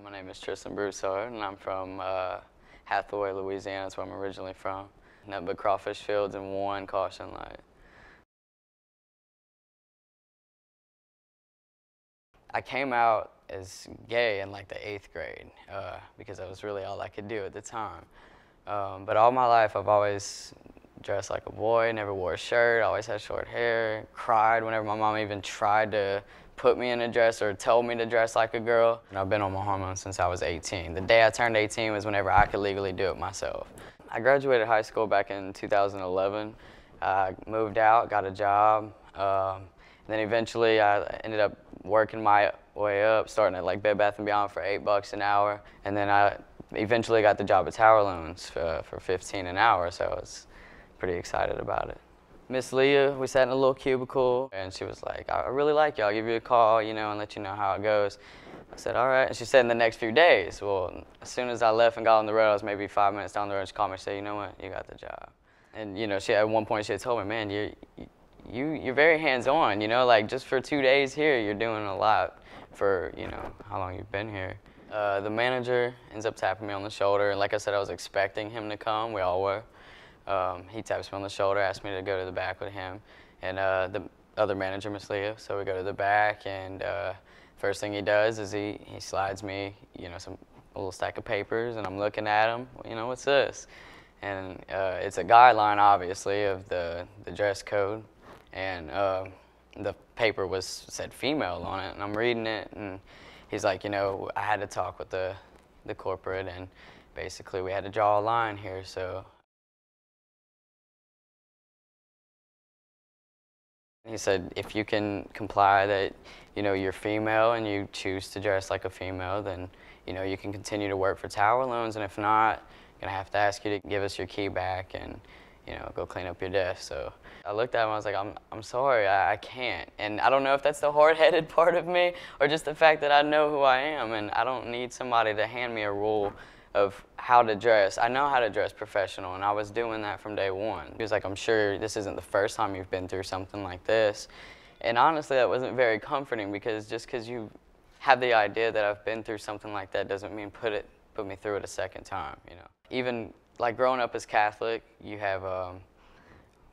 My name is Tristan Broussard, and I'm from Hathaway, Louisiana. That's where I'm originally from. Nothing but crawfish fields and one caution light. I came out as gay in like the 8th grade because that was really all I could do at the time. But all my life I've always dressed like a boy, never wore a shirt, always had short hair, cried whenever my mom even tried to put me in a dress or told me to dress like a girl. And I've been on my hormones since I was 18. The day I turned 18 was whenever I could legally do it myself. I graduated high school back in 2011. I moved out, got a job, and then eventually I ended up working my way up, starting at like Bed Bath & Beyond for $8 an hour. And then I eventually got the job at Tower Loans for $15 an hour, so I was pretty excited about it. Miss Leah, we sat in a little cubicle, and she was like, I really like you, I'll give you a call, you know, and let you know how it goes. I said, all right. And she said in the next few days. Well, as soon as I left and got on the road, I was maybe 5 minutes down the road, and she called me and said, you know what, you got the job. And, you know, at one point she had told me, man, you're very hands-on, you know, like just for 2 days here, you're doing a lot for, you know, how long you've been here. The manager ends up tapping me on the shoulder, and like I said, I was expecting him to come, we all were. He taps me on the shoulder, asked me to go to the back with him, and the other manager, Miss Leah. So we go to the back, and first thing he does is he slides me, you know, a little stack of papers, and I'm looking at him. You know, what's this? And it's a guideline, obviously, of the dress code, and the paper said female on it, and I'm reading it, and he's like, you know, I had to talk with the corporate, and basically we had to draw a line here, so. He said, if you can comply that, you know, you're female and you choose to dress like a female, then, you know, you can continue to work for Tower Loans, and if not, I'm going to have to ask you to give us your key back and, you know, go clean up your desk. So I looked at him, I was like, I'm sorry, I can't. And I don't know if that's the hard-headed part of me or just the fact that I know who I am, and I don't need somebody to hand me a rule of how to dress. I know how to dress professional, and I was doing that from day one. He was like, I'm sure this isn't the first time you've been through something like this. And honestly, that wasn't very comforting, because just because you have the idea that I've been through something like that doesn't mean put me through it a second time, you know. Even like growing up as Catholic, you have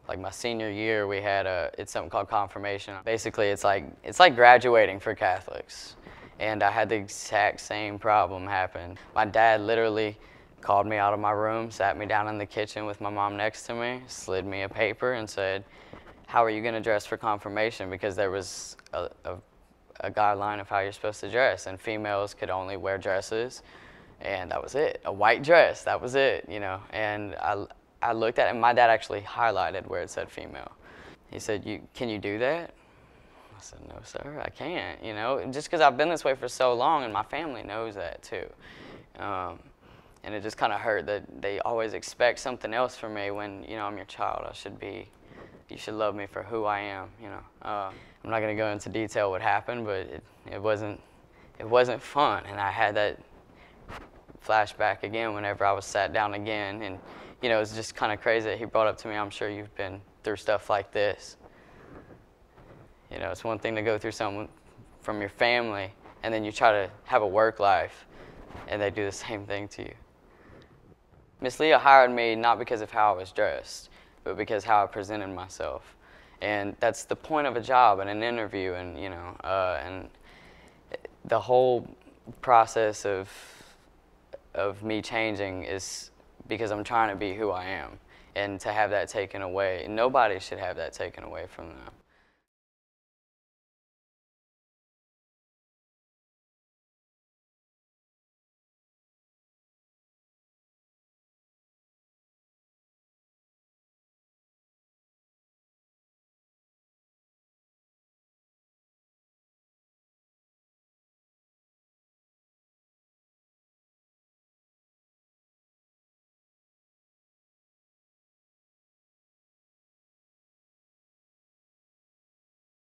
like my senior year, we had it's something called confirmation. Basically, it's like graduating for Catholics. And I had the exact same problem happen. My dad literally called me out of my room, sat me down in the kitchen with my mom next to me, slid me a paper and said, how are you going to dress for confirmation? Because there was a guideline of how you're supposed to dress, and females could only wear dresses, and that was it. A white dress, that was it, you know. And I looked at it, and my dad actually highlighted where it said female. He said, can you do that? I said, no, sir, I can't, you know, just because I've been this way for so long, and my family knows that too. And it just kind of hurt that they always expect something else from me when, you know, I'm your child. You should love me for who I am, you know. I'm not going to go into detail what happened, but it wasn't fun, and I had that flashback again whenever I was sat down again, and, you know, it was just kind of crazy that he brought up to me, I'm sure you've been through stuff like this. You know, it's one thing to go through something from your family, and then you try to have a work life, and they do the same thing to you. Miss Leah hired me not because of how I was dressed, but because how I presented myself. And that's the point of a job and an interview, and, you know, and the whole process of me changing is because I'm trying to be who I am. And to have that taken away, nobody should have that taken away from them.